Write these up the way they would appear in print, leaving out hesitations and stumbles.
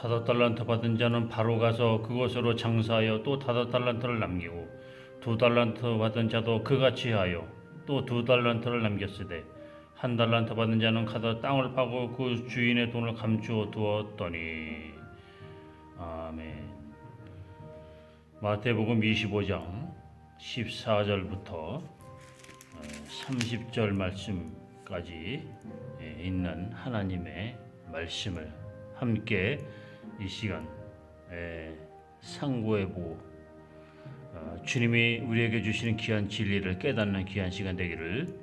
다섯 달란트 받은 자는 바로 가서 그곳으로 장사하여 또 다섯 달란트를 남기고 두 달란트 받은 자도 그같이 하여 또 두 달란트를 남겼으되 한 달란트 받은 자는 가서 땅을 파고 그 주인의 돈을 감추어 두었더니. 아멘. 마태복음 25장 14절부터 30절 말씀까지 있는 하나님의 말씀을 함께 이 시간 상고해보고 주님이 우리에게 주시는 귀한 진리를 깨닫는 귀한 시간 되기를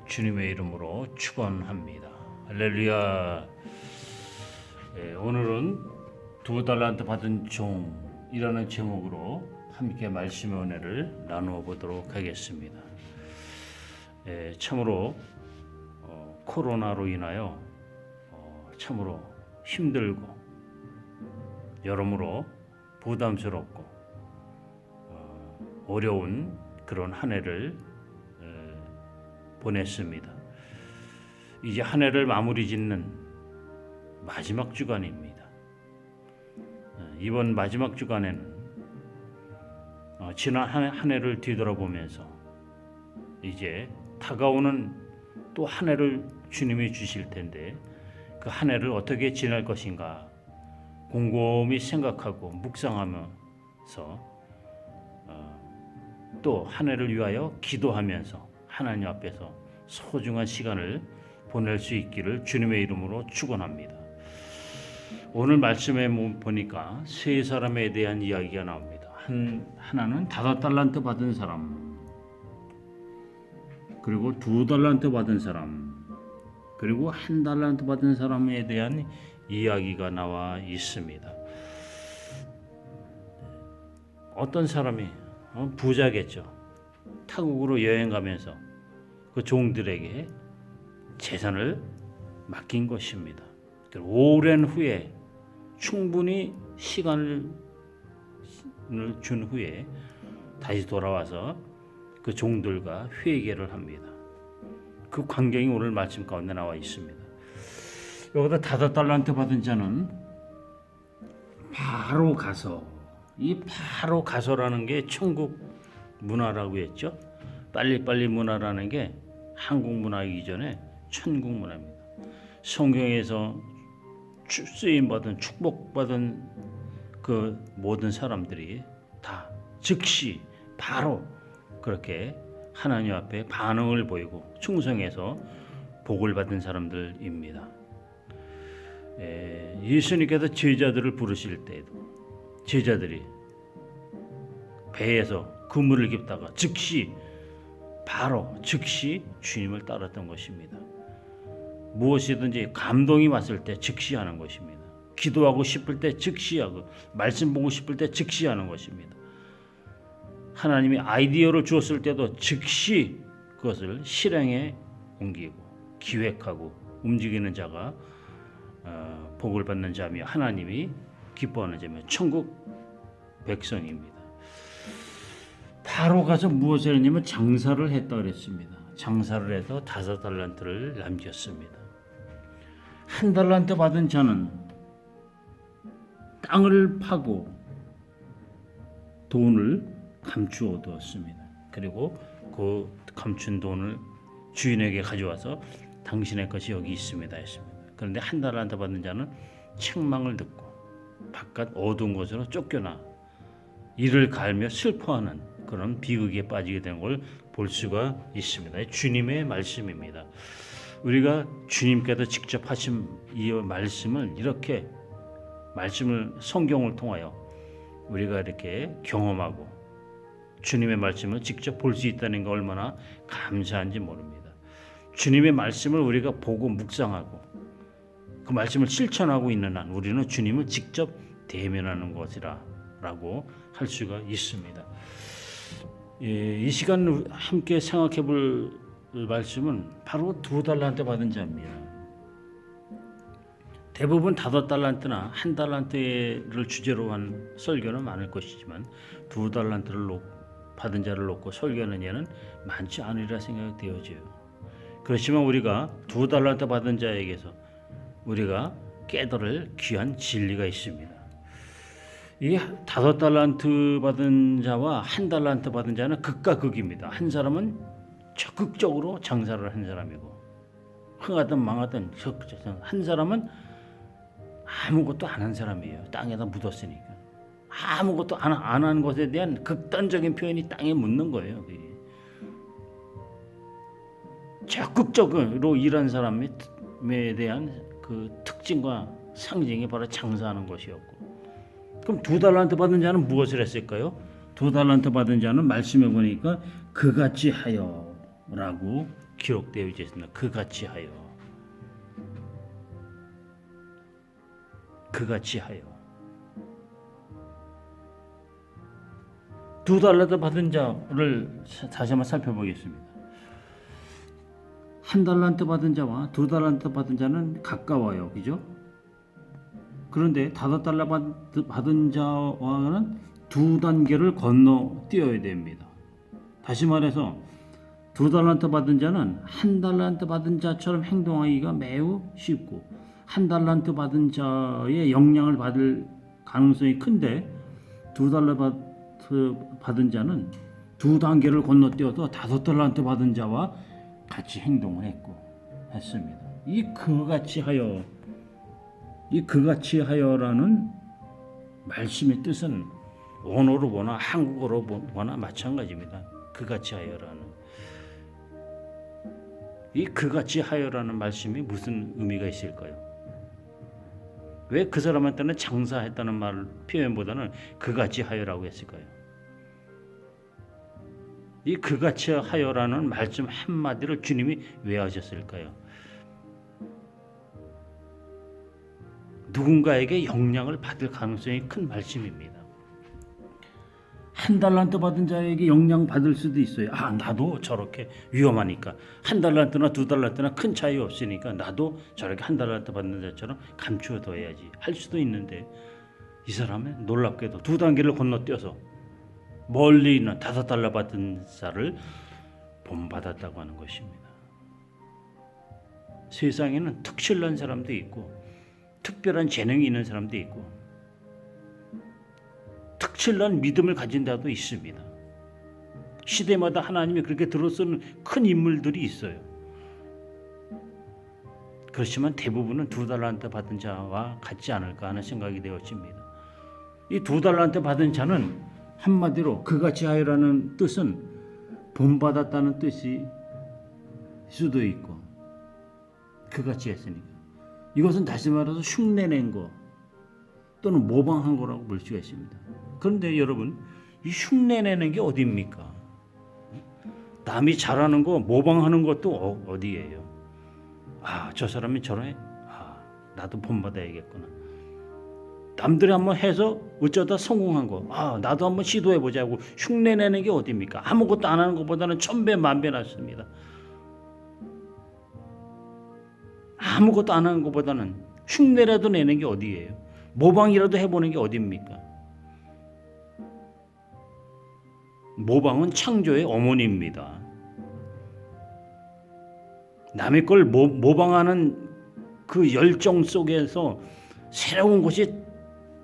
주님의 이름으로 축원합니다. 할렐루야. 오늘은 두 달란트 받은 종이라는 제목으로 함께 말씀의 은혜를 나누어 보도록 하겠습니다. 참으로 코로나로 인하여 참으로 힘들고 여러모로 부담스럽고 어려운 그런 한 해를 보냈습니다. 이제 한 해를 마무리 짓는 마지막 주간입니다. 이번 마지막 주간에는 지난 한 해를 뒤돌아보면서 이제 다가오는 또 한 해를 주님이 주실 텐데 그 한 해를 어떻게 지낼 것인가 곰곰이 생각하고 묵상하면서 또 한 해를 위하여 기도하면서 하나님 앞에서 소중한 시간을 보낼 수 있기를 주님의 이름으로 축원합니다. 오늘 말씀에 보니까 세 사람에 대한 이야기가 나옵니다. 하나는 다섯 달란트 받은 사람, 그리고 두 달란트 받은 사람, 그리고 한 달란트 받은 사람에 대한 이야기가 나와 있습니다. 어떤 사람이 부자겠죠. 타국으로 여행 가면서 그 종들에게 재산을 맡긴 것입니다. 오랜 후에 충분히 시간을 준 후에 다시 돌아와서 그 종들과 회개를 합니다. 그 광경이 오늘 말씀 가운데 나와 있습니다. 여기다 다섯 달란트 받은 자는 바로 가서, 이 바로 가서라는 게 천국 문화라고 했죠. 빨리빨리 문화라는 게 한국 문화이기 전에 천국 문화입니다. 성경에서 쓰임받은 축복받은 그 모든 사람들이 다 즉시 바로 그렇게 하나님 앞에 반응을 보이고 충성해서 복을 받은 사람들입니다. 예수님께서 제자들을 부르실 때에도 제자들이 배에서 그물을 깁다가 즉시 주님을 따랐던 것입니다. 무엇이든지 감동이 왔을 때 즉시 하는 것입니다. 기도하고 싶을 때 즉시 하고 말씀 보고 싶을 때 즉시 하는 것입니다. 하나님이 아이디어를 주었을 때도 즉시 그것을 실행에 옮기고 기획하고 움직이는 자가 복을 받는 자며 하나님이 기뻐하는 자며 천국 백성입니다. 바로 가서 무엇을 했냐면 장사를 했다 그랬습니다. 장사를 해서 다섯 달란트를 남겼습니다. 한 달란트 받은 자는 땅을 파고 돈을 감추어 두었습니다. 그리고 그 감춘 돈을 주인에게 가져와서 당신의 것이 여기 있습니다 했습니다. 그런데 한 달란트 받은 자는 책망을 듣고 바깥 어두운 곳으로 쫓겨나 이를 갈며 슬퍼하는 그런 비극에 빠지게 된 걸 볼 수가 있습니다. 주님의 말씀입니다. 우리가 주님께서 직접 하신 이 말씀을 이렇게 말씀을 성경을 통하여 우리가 이렇게 경험하고 주님의 말씀을 직접 볼 수 있다는 게 얼마나 감사한지 모릅니다. 주님의 말씀을 우리가 보고 묵상하고 그 말씀을 실천하고 있는 한 우리는 주님을 직접 대면하는 것이라고 할 수가 있습니다. 이 시간 함께 생각해 볼 말씀은 바로 두 달란트 받은 자입니다. 대부분 다섯 달란트나 한 달란트를 주제로 한 설교는 많을 것이지만 두 달란트를 받은 자를 놓고 설교하는 예는 많지 않으리라 생각이 되어져요. 그렇지만 우리가 두 달란트 받은 자에게서 우리가 깨달을 귀한 진리가 있습니다. 이 5달란트 받은 자와 1달란트 받은 자는 극과 극입니다. 한 사람은 적극적으로 장사를 한 사람이고 흥하든 망하든 한 사람은 아무것도 안 한 사람이에요. 땅에다 묻었으니까. 아무것도 안 한 것에 대한 극단적인 표현이 땅에 묻는 거예요. 적극적으로 일한 사람에 대한 그 특징과 상징이 바로 장사하는 것이었고, 그럼 2달란트 받은 자는 무엇을 했을까요? 2달란트 받은 자는 말씀해 보니까 그같이 하여라고 기록되어 있습니다. 그같이 하여, 그같이 하여. 2달란트 받은 자를 다시 한번 살펴보겠습니다. 1달란트 받은 자와 2달란트 받은 자는 가까워요, 그죠? 그런데 5달란트 받은 자와는 2단계를 건너 뛰어야 됩니다. 다시 말해서 2달란트 받은 자는 1달란트 받은 자처럼 행동하기가 매우 쉽고 1달란트 받은 자의 영향을 받을 가능성이 큰데 2달란트 받은 자는 2단계를 건너뛰어서 5달란트 받은 자와 같이 행동을 했습니다. 이 그같이 하여라는 말씀의 뜻은 원어로 보나 한국어로 보나 마찬가지입니다. 그같이 하여라는 이 그같이 하여라는 말씀이 무슨 의미가 있을까요? 왜 그 사람한테는 장사했다는 말 표현보다는 그같이 하여라고 했을까요? 이 그같이 하여라는 말씀 한마디를 주님이 왜 하셨을까요? 누군가에게 영향을 받을 가능성이 큰 말씀입니다. 1달란트 받은 자에게 영향 받을 수도 있어요. 나도 저렇게 위험하니까 1달란트나 2달란트나 큰 차이 없으니까 나도 저렇게 1달란트 받는 자처럼 감추어둬야지 할 수도 있는데, 이 사람은 놀랍게도 2단계를 건너뛰어서 멀리 있는 5달러 받은 자를 본받았다고 하는 것입니다. 세상에는 특출난 사람도 있고 특별한 재능이 있는 사람도 있고 특출난 믿음을 가진 자도 있습니다. 시대마다 하나님이 그렇게 들어서는 큰 인물들이 있어요. 그렇지만 대부분은 2달란트 받은 자와 같지 않을까 하는 생각이 되어집니다. 이 2달란트 받은 자는 한마디로 그같이 하여라는 뜻은 본받았다는 뜻이 수도 있고, 그같이 했으니까 이것은 다시 말해서 흉내낸 거 또는 모방한 거라고 볼 수가 있습니다. 그런데 여러분, 이 흉내내는 게 어디입니까? 남이 잘하는 거 모방하는 것도 어디예요? 저 사람이 저러네? 나도 본받아야겠구나. 남들이 한번 해서 어쩌다 성공한 거, 나도 한번 시도해보자고 흉내내는 게 어디입니까? 아무것도 안 하는 것보다는 1000배 만배 낫습니다. 아무것도 안 하는 것보다는 흉내라도 내는 게 어디예요? 모방이라도 해보는 게 어디입니까? 모방은 창조의 어머니입니다. 남의 걸 모방하는 그 열정 속에서 새로운 것이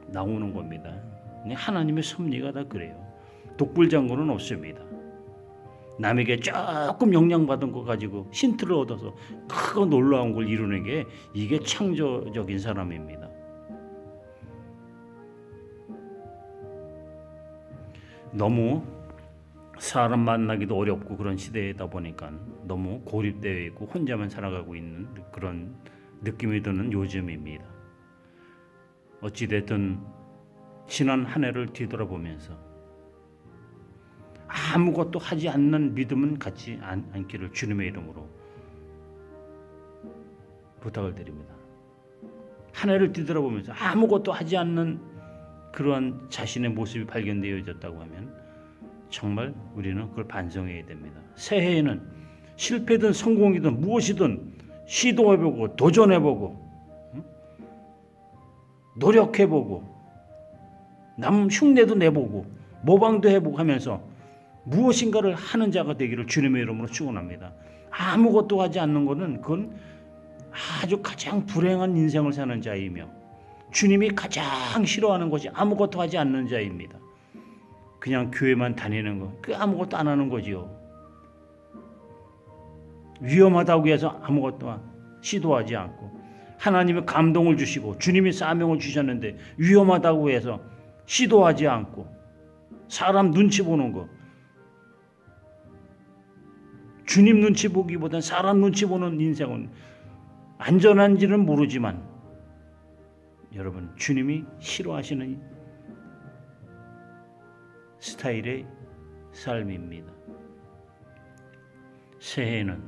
나오는 겁니다. 하나님의 섭리가 다 그래요. 독불장군은 없습니다. 남에게 조금 영향받은 거 가지고 힌트를 얻어서 크고 놀라운 걸 이루는 게 이게 창조적인 사람입니다. 너무 사람 만나기도 어렵고 그런 시대이다 보니까 너무 고립되어 있고 혼자만 살아가고 있는 그런 느낌이 드는 요즘입니다. 어찌됐든 지난 한 해를 뒤돌아보면서 아무것도 하지 않는 믿음은 갖지 않기를 주님의 이름으로 부탁을 드립니다. 한 해를 뒤돌아보면서 아무것도 하지 않는 그러한 자신의 모습이 발견되어졌다고 하면 정말 우리는 그걸 반성해야 됩니다. 새해에는 실패든 성공이든 무엇이든 시도해보고 도전해보고 노력해보고 남 흉내도 내보고 모방도 해보고 하면서 무엇인가를 하는 자가 되기를 주님의 이름으로 축원합니다. 아무것도 하지 않는 것은 그건 아주 가장 불행한 인생을 사는 자이며 주님이 가장 싫어하는 것이 아무것도 하지 않는 자입니다. 그냥 교회만 다니는 거, 그 아무것도 안 하는 거지요. 위험하다고 해서 아무것도 시도하지 않고, 하나님이 감동을 주시고 주님이 사명을 주셨는데 위험하다고 해서 시도하지 않고, 사람 눈치 보는 거, 주님 눈치 보기보다는 사람 눈치 보는 인생은 안전한지는 모르지만 여러분, 주님이 싫어하시는 스타일의 삶입니다. 새해에는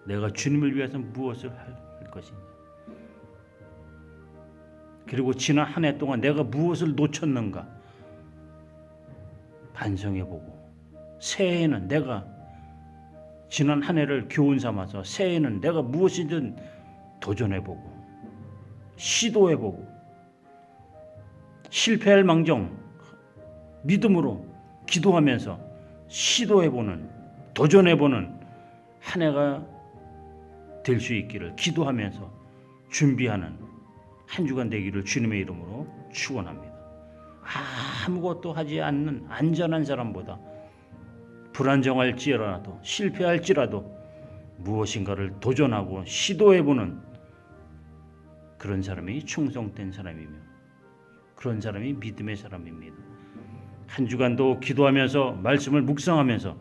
내가 주님을 위해서 무엇을 할 것이냐, 그리고 지난 한 해 동안 내가 무엇을 놓쳤는가 반성해보고, 새해에는 내가 지난 한 해를 교훈 삼아서 새해에는 내가 무엇이든 도전해보고 시도해보고, 실패할 망정 믿음으로 기도하면서 시도해보는, 도전해보는 한 해가 될 수 있기를 기도하면서 준비하는 한 주간 되기를 주님의 이름으로 축원합니다. 아무것도 하지 않는 안전한 사람보다 불안정할지라도 실패할지라도 무엇인가를 도전하고 시도해보는 그런 사람이 충성된 사람이며 그런 사람이 믿음의 사람입니다. 한 주간도 기도하면서 말씀을 묵상하면서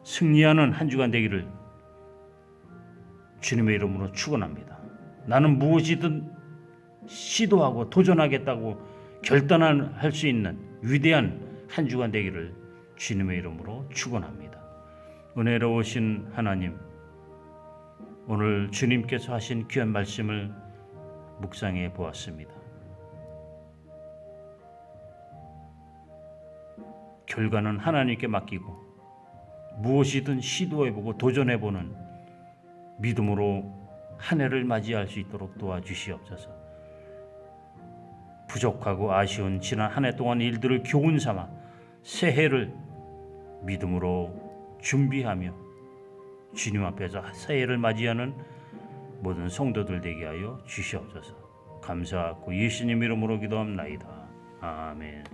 승리하는 한 주간 되기를 주님의 이름으로 축원합니다. 나는 무엇이든 시도하고 도전하겠다고 결단할 수 있는 위대한 한 주간 되기를 주님의 이름으로 축원합니다. 은혜로우신 하나님, 오늘 주님께서 하신 귀한 말씀을 묵상해 보았습니다. 결과는 하나님께 맡기고 무엇이든 시도해보고 도전해보는 믿음으로 한 해를 맞이할 수 있도록 도와주시옵소서. 부족하고 아쉬운 지난 한 해 동안 일들을 교훈 삼아 새해를 믿음으로 준비하며 주님 앞에서 새해를 맞이하는 모든 성도들 되게 하여 주시옵소서. 감사하고 예수님 이름으로 기도합나이다. 아멘.